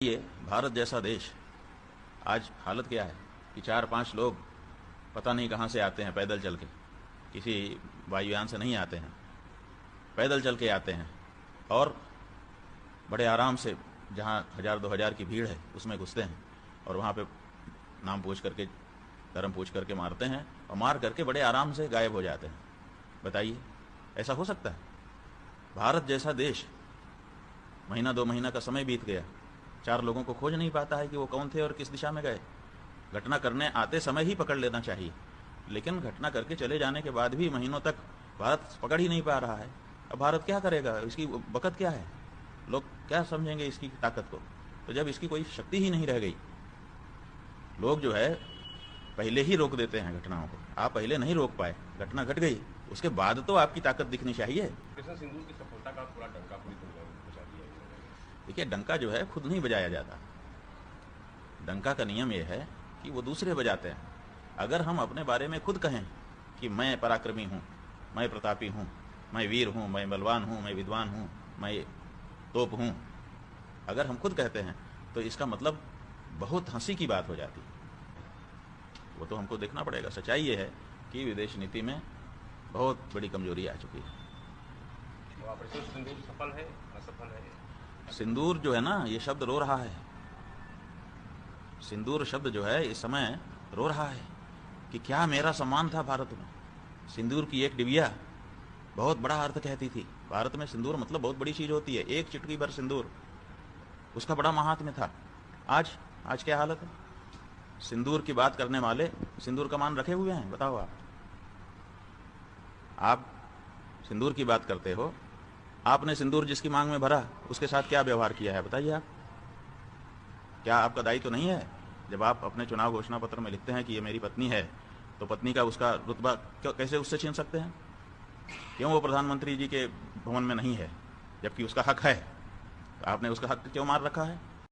ये भारत जैसा देश आज हालत क्या है कि 4-5 लोग पता नहीं कहाँ से आते हैं पैदल चल के, किसी वायुयान से नहीं आते हैं, पैदल चल के आते हैं और बड़े आराम से जहाँ 1000-2000 की भीड़ है उसमें घुसते हैं और वहाँ पे नाम पूछ करके, धर्म पूछ करके मारते हैं और मार करके बड़े आराम से गायब हो जाते हैं। बताइए, ऐसा हो सकता है? भारत जैसा देश, महीना 2 महीना का समय बीत गया, 4 लोगों को खोज नहीं पाता है कि वो कौन थे और किस दिशा में गए। घटना करने आते समय ही पकड़ लेना चाहिए, लेकिन घटना करके चले जाने के बाद भी महीनों तक भारत पकड़ ही नहीं पा रहा है। अब भारत क्या करेगा? इसकी बकत क्या है? लोग क्या समझेंगे इसकी ताकत को? तो जब इसकी कोई शक्ति ही नहीं रह गई, लोग जो है पहले ही रोक देते हैं घटनाओं को। आप पहले नहीं रोक पाए, घटना घट गई, उसके बाद तो आपकी ताकत दिखनी चाहिए। ऑपरेशन सिंदूर की सफलता का पूरा डंका पूरी दुनिया में बजा दिया है। देखिए, डंका जो है खुद नहीं बजाया जाता। डंका का नियम यह है कि वो दूसरे बजाते हैं। अगर हम अपने बारे में खुद कहें कि मैं पराक्रमी हूँ, मैं प्रतापी हूँ, मैं वीर हूँ, मैं बलवान हूँ, मैं विद्वान हूँ, मैं तोप हूँ, अगर हम खुद कहते हैं तो इसका मतलब बहुत हंसी की बात हो जाती है। वो तो हमको देखना पड़ेगा। सच्चाई ये है कि विदेश नीति में बहुत बड़ी कमजोरी आ चुकी है। तो ऑपरेशन सिंदूर सफल है, असफल है? सिंदूर जो है ना, ये शब्द रो रहा है। सिंदूर शब्द जो है इस समय रो रहा है कि क्या मेरा सम्मान था भारत में। सिंदूर की एक डिबिया बहुत बड़ा अर्थ कहती थी। भारत में सिंदूर मतलब बहुत बड़ी चीज होती है। एक चिटकी भर सिंदूर, उसका बड़ा महात्म्य था। आज क्या हालत है? सिंदूर की बात करने वाले सिंदूर का मान रखे हुए हैं। बताओ, आप सिंदूर की बात करते हो, आपने सिंदूर जिसकी मांग में भरा उसके साथ क्या व्यवहार किया है? बताइए आप। क्या आपका दायित्व तो नहीं है? जब आप अपने चुनाव घोषणा पत्र में लिखते हैं कि ये मेरी पत्नी है, तो पत्नी का उसका रुतबा कैसे उससे छीन सकते हैं? क्यों वो प्रधानमंत्री जी के भवन में नहीं है जबकि उसका हक है? तो आपने उसका हक क्यों मार रखा है?